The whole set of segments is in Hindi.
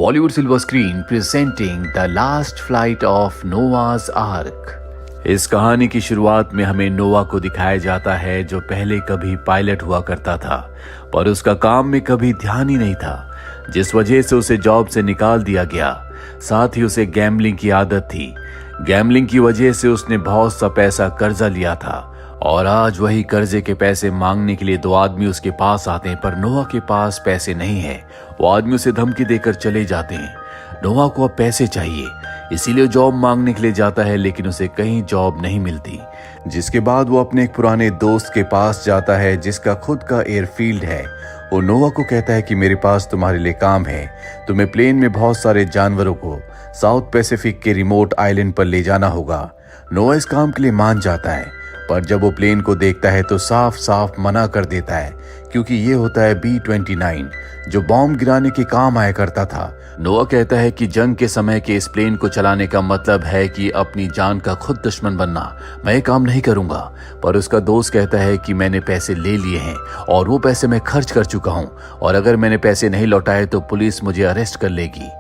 Bollywood Silver Screen presenting The Last Flight of Noah's Ark। इस कहानी की शुरुआत में हमें नोआ को दिखाया जाता है जो पहले कभी पायलट हुआ करता था, पर उसका काम में कभी ध्यान ही नहीं था, जिस वजह से उसे जॉब से निकाल दिया गया। साथ ही उसे गैम्बलिंग की आदत थी। गैम्बलिंग की वजह से उसने बहुत सा पैसा कर्जा लिया था और आज वही कर्जे के पैसे मांगने के लिए दो आदमी उसके पास आते हैं, पर नोआ के पास पैसे नहीं है। वो आदमी उसे धमकी देकर चले जाते हैं। नोआ को अब पैसे चाहिए, इसीलिए जॉब मांगने के लिए जाता है, लेकिन उसे कहीं जॉब नहीं मिलती। जिसके बाद वो अपने एक पुराने दोस्त के पास जाता है जिसका खुद का एयरफील्ड है। वो नोआ को कहता है कि मेरे पास तुम्हारे लिए काम है, तुम्हें प्लेन में बहुत सारे जानवरों को साउथ पैसिफिक के रिमोट आइलैंड पर ले जाना होगा। नोआ इस काम के लिए मान जाता है, पर जब वो प्लेन को देखता है तो साफ साफ मना कर देता है, क्योंकि ये होता है B-29 जो बॉम्ब गिराने के काम आया करता था। नोआ कहता है कि जंग के समय के इस प्लेन को चलाने का मतलब है कि अपनी जान का खुद दुश्मन बनना। मैं ये काम नहीं करूंगा। पर उसका दोस्त कहता है कि मैंने पैसे ले लिए हैं और वो पैसे मैं खर्च कर चुका हूं, और अगर मैंने पैसे नहीं लौटाए तो पुलिस मुझे अरेस्ट कर लेगी।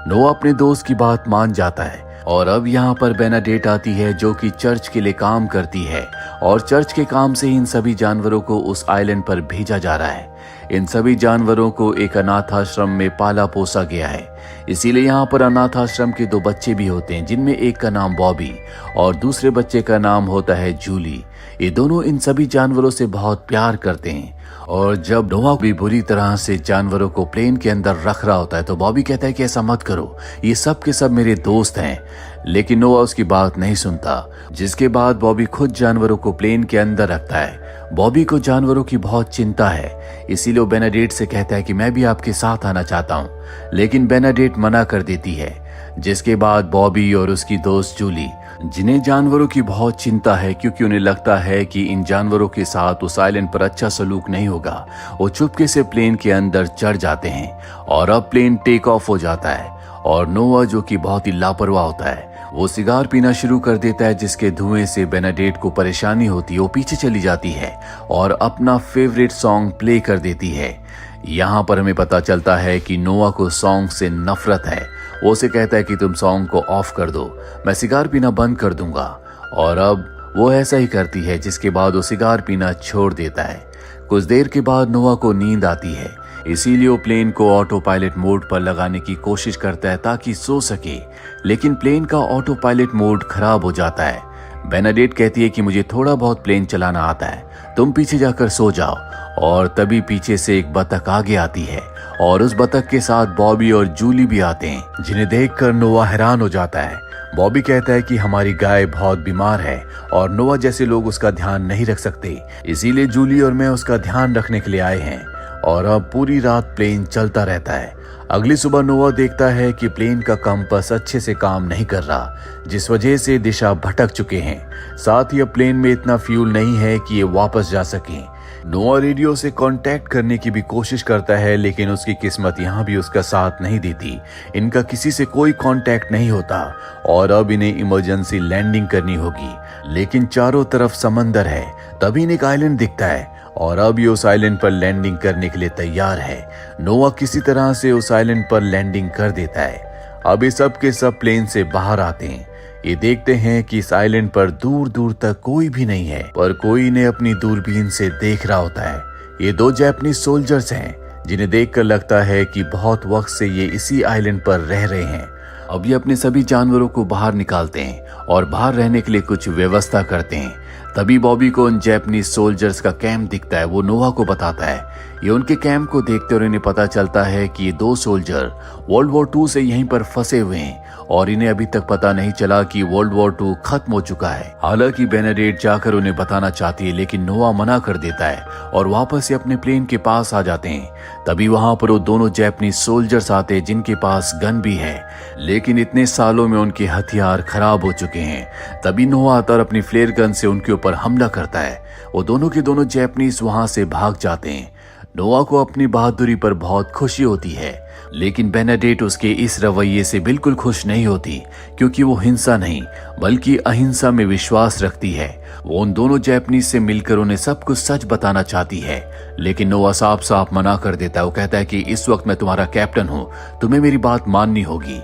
नोआ अपने दोस्त की बात मान जाता है और अब यहाँ पर बेनाडेट आती है जो कि चर्च के लिए काम करती है, और चर्च के काम से इन सभी जानवरों को उस आइलैंड पर भेजा जा रहा है। इन सभी जानवरों को एक अनाथ आश्रम में पाला पोसा गया है, इसीलिए यहाँ पर अनाथ आश्रम के दो बच्चे भी होते हैं, जिनमें एक का नाम बॉबी और दूसरे बच्चे का नाम होता है जूली। ये दोनों इन सभी जानवरों से बहुत प्यार करते हैं, और जब नोआ भी बुरी तरह से जानवरों को प्लेन के अंदर रख रहा होता है तो बॉबी कहता है कि ऐसा मत करो, ये सब के सब मेरे दोस्त हैं। लेकिन नोआ उसकी बात नहीं सुनता, जिसके बाद बॉबी खुद जानवरों को प्लेन के अंदर रखता है। बॉबी को जानवरों की बहुत चिंता है, इसीलिए वो बेनाडेट से कहता है कि मैं भी आपके साथ आना चाहता हूँ, लेकिन बेनाडेट मना कर देती है। जिसके बाद बॉबी और उसकी दोस्त जूली, जिन्हें जानवरों की बहुत चिंता है क्योंकि उन्हें लगता है कि इन जानवरों के साथ उस आइलैंड पर अच्छा सलूक नहीं होगा, वो चुपके से प्लेन के अंदर चढ़ जाते हैं। और अब प्लेन टेक ऑफ हो जाता है और नोआ, जो कि बहुत ही लापरवाह होता है, वो सिगार पीना शुरू कर देता है, जिसके धुएं से बेनाडेट को परेशानी होती है। वो पीछे चली जाती है और अपना फेवरेट सॉन्ग प्ले कर देती है। यहाँ पर हमें पता चलता है कि नोआ को सॉन्ग से नफरत है। वो उसे कहता है कि तुम सॉन्ग को ऑफ कर दो, मैं सिगार पीना बंद कर दूंगा। और अब वो ऐसा ही करती है, जिसके बाद वो सिगार पीना छोड़ देता है। कुछ देर के बाद नोआ को नींद आती है, इसीलिए वो प्लेन को ऑटो पायलट मोड पर लगाने की कोशिश करता है ताकि सो सके, लेकिन प्लेन का ऑटो पायलट मोड खराब हो जाता है। बेनाडेट कहती है कि मुझे थोड़ा बहुत प्लेन चलाना आता है, तुम पीछे जाकर सो जाओ। और तभी पीछे से एक बतख आगे आती है और उस बतख के साथ बॉबी और जूली भी आते हैं, जिन्हें देखकर नोआ हैरान हो जाता है। बॉबी कहता है कि हमारी गाय बहुत बीमार है और नोआ जैसे लोग उसका ध्यान नहीं रख सकते, इसीलिए जूली और मैं उसका ध्यान रखने के लिए आए हैं। और अब पूरी रात प्लेन चलता रहता है। अगली सुबह नोआ देखता है कि प्लेन का कंपास अच्छे से काम नहीं कर रहा, जिस वजह से दिशा भटक चुके हैं। साथ ही अब प्लेन में इतना फ्यूल नहीं है कि ये वापस जा सकें। नोआ रेडियो से कांटेक्ट करने की भी कोशिश करता है, लेकिन उसकी किस्मत यहाँ भी उसका साथ नहीं देती। इनका किसी से कोई कांटेक्ट नहीं होता और अब इन्हें इमरजेंसी लैंडिंग करनी होगी, लेकिन चारों तरफ समंदर है। तभी इन्हें एक आइलैंड दिखता है और अब ये उस आइलैंड पर लैंडिंग करने के लिए तैयार है। नोआ किसी तरह से उस आइलैंड पर लैंडिंग कर देता है। अब ये सब के सब प्लेन से बाहर आते हैं। ये देखते हैं कि इस आइलैंड पर दूर दूर तक कोई भी नहीं है, पर कोई इन्हें अपनी दूरबीन से देख रहा होता है। ये दो जापानीज सोल्जर्स हैं, जिन्हें देखकर लगता है कि बहुत वक्त से ये इसी आइलैंड पर रह रहे हैं। अब ये अपने सभी जानवरों को बाहर निकालते हैं और बाहर रहने के लिए कुछ व्यवस्था करते हैं। तभी बॉबी को उन जापानीज सोल्जर्स का कैंप दिखता है। वो नोआ को बताता है। ये उनके कैंप को देखते और इन्हें पता चलता है कि ये दो सोल्जर वर्ल्ड वॉर 2 से यहीं पर फंसे हुए हैं और इन्हें अभी तक पता नहीं चला कि वर्ल्ड वॉर 2 खत्म हो चुका है। हालांकि बेनाडेट जाकर उन्हें बताना चाहती है, लेकिन नोआ मना कर देता है और वापस से अपने प्लेन के पास आ जाते हैं। तभी वहां पर वो दोनों जापानीज सोल्जर्स आते हैं, जिनके पास गन भी है, लेकिन इतने सालों में उनके हथियार खराब हो चुके हैं। तभी नोआ आता और अपनी फ्लेयर गन से उनके ऊपर हमला करता है। वो दोनों के दोनों जापानीज वहां से भाग जाते हैं। नोआ को अपनी बहादुरी पर बहुत खुशी होती है, लेकिन बेनाडेट उसके इस रवैये से बिल्कुल खुश नहीं होती, क्योंकि वो हिंसा नहीं बल्कि अहिंसा में विश्वास रखती है। वो उन दोनों जैपनीज से मिलकर उन्हें सब कुछ सच बताना चाहती है, लेकिन नोआ साफ साफ मना कर देता है। वो कहता है कि इस वक्त मैं तुम्हारा कैप्टन हूँ, तुम्हें मेरी बात माननी होगी।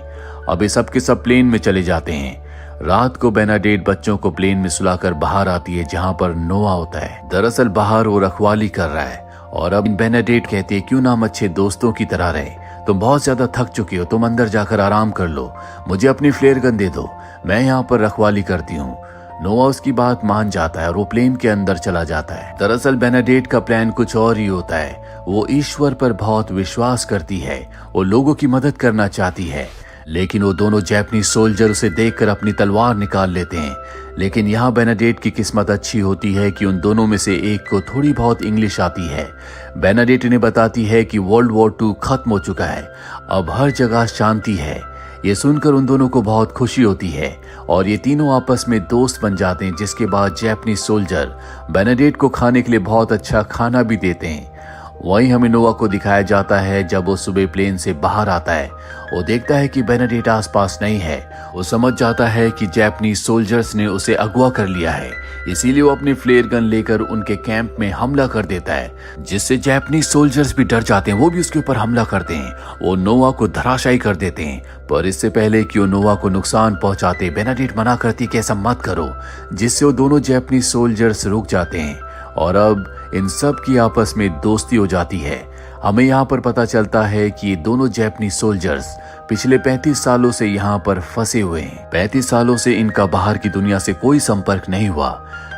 अब ये सब के सब प्लेन में चले जाते हैं। रात को बेनाडेट बच्चों को प्लेन में सुलाकर बाहर आती है, जहाँ पर नोआ होता है। दरअसल बाहर वो रखवाली कर रहा है, और अब बेनाडेट कहती है क्यों ना हम अच्छे दोस्तों की तरह रहे, तुम बहुत ज्यादा थक चुकी हो, तुम अंदर जाकर आराम कर लो, मुझे अपनी फ्लेयर गन दे दो, मैं यहाँ पर रखवाली करती हूँ। नोआ उसकी बात मान जाता है और वो प्लेन के अंदर चला जाता है। दरअसल बेनाडेट का प्लान कुछ और ही होता है। वो ईश्वर पर बहुत विश्वास करती है, वो लोगों की मदद करना चाहती है, लेकिन वो दोनों जापानीज सोल्जर उसे देखकर अपनी तलवार निकाल लेते हैं। लेकिन यहाँ बेनाडेट की किस्मत अच्छी होती है कि उन दोनों में से एक को थोड़ी बहुत इंग्लिश आती है। बेनाडेट इन्हें बताती है कि वर्ल्ड वॉर 2 खत्म हो चुका है, अब हर जगह शांति है। ये सुनकर उन दोनों को बहुत खुशी होती है और ये तीनों आपस में दोस्त बन जाते हैं, जिसके बाद जापानीज सोल्जर बेनाडेट को खाने के लिए बहुत अच्छा खाना भी देते हैं। वहीं हमें नोआ को दिखाया जाता है जब वो सुबह प्लेन से बाहर आता है। वो देखता है कि बेनाडेट आसपास नहीं है। वो समझ जाता है कि जापानीज सोल्जर्स ने उसे अगवा कर लिया है, इसीलिए वो अपनी फ्लेयर गन लेकर उनके कैंप में हमला कर देता है, जिससे जापानीज सोल्जर्स भी डर जाते हैं। वो भी उसके ऊपर हमला करते हैं। वो नोआ को धराशायी कर देते हैं, पर इससे पहले कि वो नोआ को नुकसान पहुंचाते, बेनाडेट मना करती कि ऐसा मत करो, जिससे वो दोनों जापानीज सोल्जर्स रुक जाते हैं और अब इन सब की आपस में दोस्ती हो जाती है। हमें यहाँ पर पता चलता है कि ये दोनों जापानीज सोल्जर्स पिछले 35 सालों से यहाँ पर फंसे हुए हैं। 35 सालों से इनका बाहर की दुनिया से कोई संपर्क नहीं हुआ।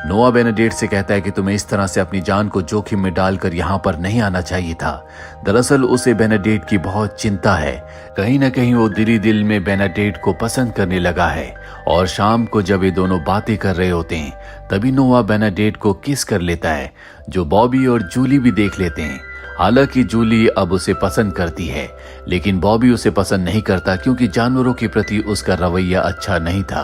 नोआ बेनाडेट से कहता है कि तुम्हें इस तरह से अपनी जान को जोखिम में डालकर यहाँ पर नहीं आना चाहिए था। दरअसल उसे बेनाडेट की बहुत चिंता है। कहीं न कहीं वो दिली दिल में बेनाडेट को पसंद करने लगा है। और शाम को जब ये दोनों बातें कर रहे होते हैं, तभी नोआ बेनाडेट को किस कर लेता है, जो बॉबी और जूली भी देख लेते हैं। हालांकि जूली अब उसे पसंद करती है, लेकिन बॉबी उसे पसंद नहीं करता, क्योंकि जानवरों के प्रति उसका रवैया अच्छा नहीं था।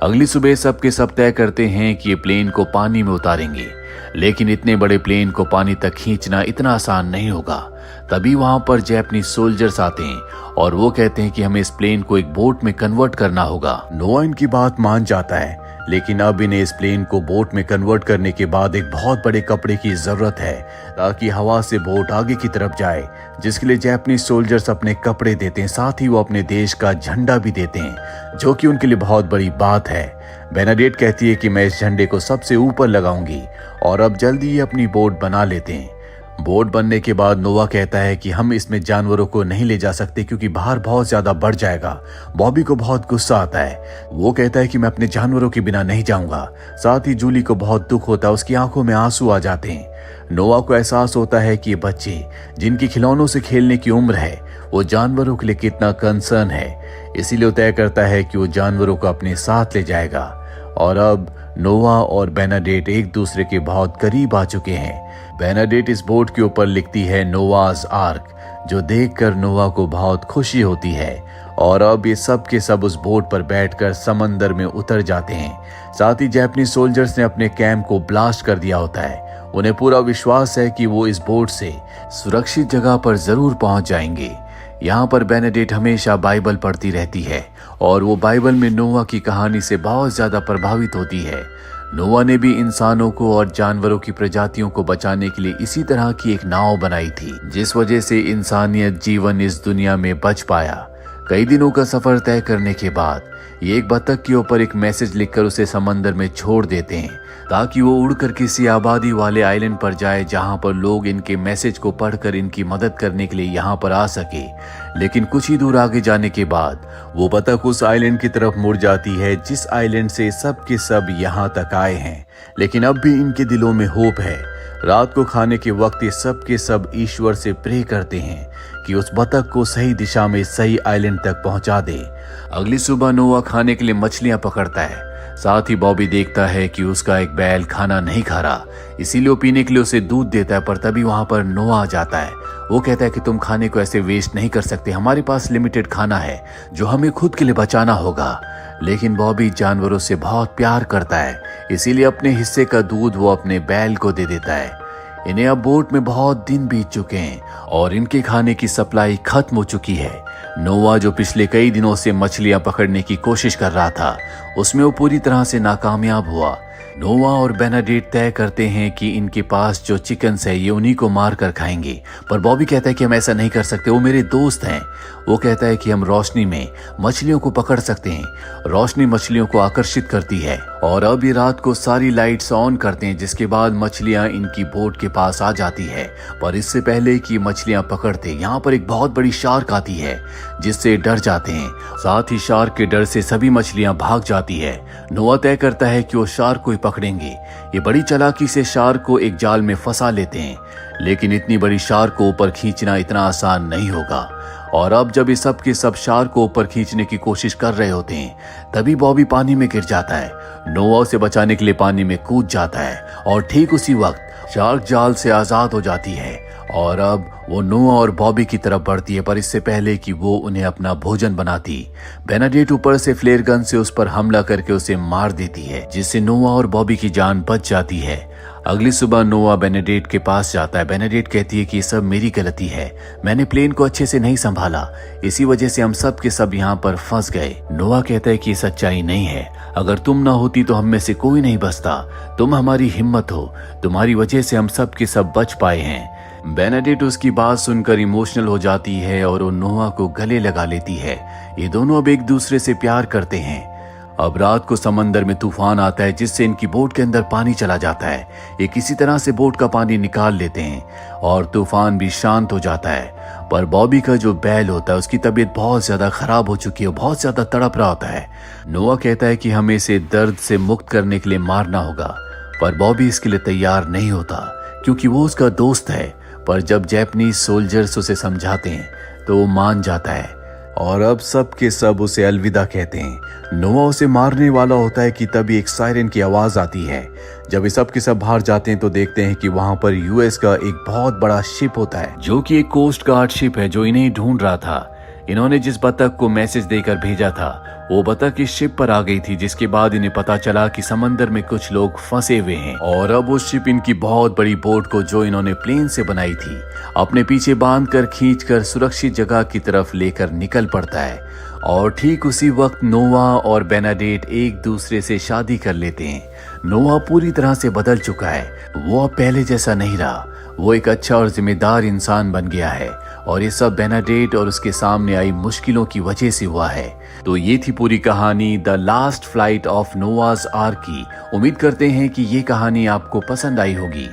अगली सुबह सब के सब तय करते हैं कि ये प्लेन को पानी में उतारेंगे, लेकिन इतने बड़े प्लेन को पानी तक खींचना इतना आसान नहीं होगा। तभी वहां पर जापानीज सोल्जर्स आते हैं और वो कहते हैं कि हमें इस प्लेन को एक बोट में कन्वर्ट करना होगा। नोआ इनकी बात मान जाता है, लेकिन अब इन्हें इस प्लेन को बोट में कन्वर्ट करने के बाद एक बहुत बड़े कपड़े की जरूरत है, ताकि हवा से बोट आगे की तरफ जाए, जिसके लिए जापानीज सोल्जर्स अपने कपड़े देते हैं। साथ ही वो अपने देश का झंडा भी देते हैं, जो कि उनके लिए बहुत बड़ी बात है। बेनाडेट कहती है कि मैं इस झंडे को सबसे ऊपर लगाऊंगी, और अब जल्दी ही अपनी बोट बना लेते हैं। बोट बनने के बाद नोआ कहता है कि हम इसमें जानवरों को नहीं ले जा सकते, क्योंकि बाहर बहुत ज्यादा बढ़ जाएगा। बॉबी को बहुत गुस्सा आता है। वो कहता है कि मैं अपने जानवरों के बिना नहीं जाऊंगा। साथ ही जूली को बहुत दुख होता है, उसकी आंखों में आंसू आ जाते हैं। नोआ को एहसास होता है कि ये बच्चे जिनकी खिलौनों से खेलने की उम्र है, वो जानवरों के लिए कितना कंसर्न है। इसीलिए वो तय करता है कि वो जानवरों को अपने साथ ले जाएगा। और अब नोआ और बेनाडेट एक दूसरे के बहुत करीब आ चुके हैं। बेनाडेट इस बोट के ऊपर लिखती है नोआज आर्क, जो देखकर नोआ को बहुत खुशी होती है। और अब ये सब के सब उस बोट पर बैठकर समंदर में उतर जाते हैं। साथ ही जापानीज सोल्जर्स ने अपने कैंप को ब्लास्ट कर दिया होता है। उन्हें पूरा विश्वास है कि वो इस बोट से सुरक्षित जगह पर जरूर पहुंच जाएंगे। यहाँ पर बेनाडेट हमेशा बाइबल पढ़ती रहती है और वो बाइबल में नोआ की कहानी से बहुत ज्यादा प्रभावित होती है। नोआ ने भी इंसानों को और जानवरों की प्रजातियों को बचाने के लिए इसी तरह की एक नाव बनाई थी, जिस वजह से इंसानियत जीवन इस दुनिया में बच पाया। कई दिनों का सफर तय करने के बाद ये एक बतख के ऊपर एक मैसेज लिखकर उसे समंदर में छोड़ देते हैं, ताकि वो उड़कर किसी आबादी वाले आइलैंड पर जाए, जहां पर लोग इनके मैसेज को पढ़कर इनकी मदद करने के लिए यहाँ पर आ सके। लेकिन कुछ ही दूर आगे जाने के बाद वो बतख उस आइलैंड की तरफ मुड़ जाती है, जिस आइलैंड से सब के सब यहाँ तक आए हैं। लेकिन अब भी इनके दिलों में होप है। रात को खाने के वक्त ये सब के सब ईश्वर से प्रे करते हैं कि उस बतख को सही दिशा में सही आइलैंड तक पहुंचा दे। अगली सुबह नोआ खाने के लिए मछलियां पकड़ता है। साथ ही बॉबी देखता है कि उसका एक बैल खाना नहीं खा रहा, इसीलिए वो पीने के लिए उसे दूध देता है। पर तभी वहां पर नोआ आ जाता है। वो कहता है कि तुम खाने को ऐसे वेस्ट नहीं कर सकते, हमारे पास लिमिटेड खाना है जो हमें खुद के लिए बचाना होगा। लेकिन बॉबी जानवरों से बहुत प्यार करता है, इसीलिए अपने हिस्से का दूध वो अपने बैल को दे देता है। इन्हें अब बोट में बहुत दिन बीत चुके हैं और इनके खाने की सप्लाई खत्म हो चुकी है। नोआ जो पिछले कई दिनों से मछलियां पकड़ने की कोशिश कर रहा था, उसमें वो पूरी तरह से नाकामयाब हुआ। नोआ और बेनाडिक्ट तय करते हैं कि इनके पास जो चिकन्स है ये उन्हीं को मार कर खाएंगे, पर बॉबी कहता है कि हम ऐसा नहीं कर सकते, वो मेरे दोस्त हैं। वो कहता है कि हम रोशनी में मछलियों को पकड़ सकते हैं, रोशनी मछलियों को आकर्षित करती है। और अब ये रात को सारी लाइट्स ऑन करते हैं, जिसके बाद मछलियां इनकी बोट के पास आ जाती है। पर इससे पहले कि मछलियां पकड़ते यहाँ पर एक बहुत बड़ी शार्क आती है, जिससे डर जाते हैं। साथ ही शार्क के डर से सभी मछलियां भाग जाती है। नोआ तय करता है कि वो शार्क को ही पकड़ेंगे। ये बड़ी चालाकी से शार्क को एक जाल में फंसा लेते हैं, लेकिन इतनी बड़ी शार्क को ऊपर खींचना इतना आसान नहीं होगा। और अब जब ये सब के सब शार्क को ऊपर खींचने की कोशिश कर रहे होते हैं, तभी बॉबी पानी में गिर जाता है। नोआ उसे बचाने के लिए पानी में कूद जाता है और ठीक उसी वक्त शार्क जाल से आजाद हो जाती है और अब वो नोआ और बॉबी की तरफ बढ़ती है। पर इससे पहले कि वो उन्हें अपना भोजन बनाती, बेनाडिक्ट ऊपर से फ्लेयर गन से उस पर हमला करके उसे मार देती है, जिससे नोआ और बॉबी की जान बच जाती है। अगली सुबह नोआ बेनेडिक्ट के पास जाता है। बेनेडिक्ट कहती है कि ये सब मेरी गलती है, मैंने प्लेन को अच्छे से नहीं संभाला, इसी वजह से हम सब के सब यहाँ पर फंस गए। नोआ कहता है कि ये सच्चाई नहीं है, अगर तुम ना होती तो हम में से कोई नहीं बचता, तुम हमारी हिम्मत हो, तुम्हारी वजह से हम सब के सब बच पाए हैं। बेनेडिक्ट उसकी बात सुनकर इमोशनल हो जाती है और वो नोआ को गले लगा लेती है। ये दोनों अब एक दूसरे से प्यार करते हैं। अब रात को समंदर में तूफान आता है, जिससे इनकी बोट के अंदर पानी चला जाता है। ये किसी तरह से बोट का पानी निकाल लेते हैं और तूफान भी शांत हो जाता है। पर बॉबी का जो बैल होता है, उसकी तबीयत बहुत ज्यादा खराब हो चुकी है, बहुत ज्यादा तड़प रहा होता है। नोआ कहता है कि हमें इसे दर्द से मुक्त करने के लिए मारना होगा, पर बॉबी इसके लिए तैयार नहीं होता क्योंकि वो उसका दोस्त है। पर जब जापानीज सोल्जर्स उसे समझाते हैं तो वो मान जाता है और अब सब के सब उसे अलविदा कहते हैं। नोआ उसे मारने वाला होता है कि तभी एक सायरन की आवाज आती है। जब ये सब के सब बाहर जाते हैं तो देखते हैं कि वहां पर यूएस का एक बहुत बड़ा शिप होता है, जो कि एक कोस्ट गार्ड शिप है जो इन्हें ढूंढ रहा था। इन्होंने जिस बतख को मैसेज देकर भेजा था, वो बतख इस शिप पर आ गई थी, जिसके बाद इन्हें पता चला कि समंदर में कुछ लोग फंसे हुए हैं। और अब वो शिप इनकी बहुत बड़ी बोट को, जो इन्होंने प्लेन से बनाई थी, अपने पीछे बांधकर खींचकर सुरक्षित जगह की तरफ लेकर निकल पड़ता है। और ठीक उसी वक्त नोआ और बेनाडिक्ट एक दूसरे से शादी कर लेते हैं। नोआ पूरी तरह से बदल चुका है, वो अब पहले जैसा नहीं रहा, वो एक अच्छा और जिम्मेदार इंसान बन गया है। और ये सब बेनाडिक्ट और उसके सामने आई मुश्किलों की वजह से हुआ है। तो ये थी पूरी कहानी the last flight of नोआज arc की। उम्मीद करते हैं कि ये कहानी आपको पसंद आई होगी।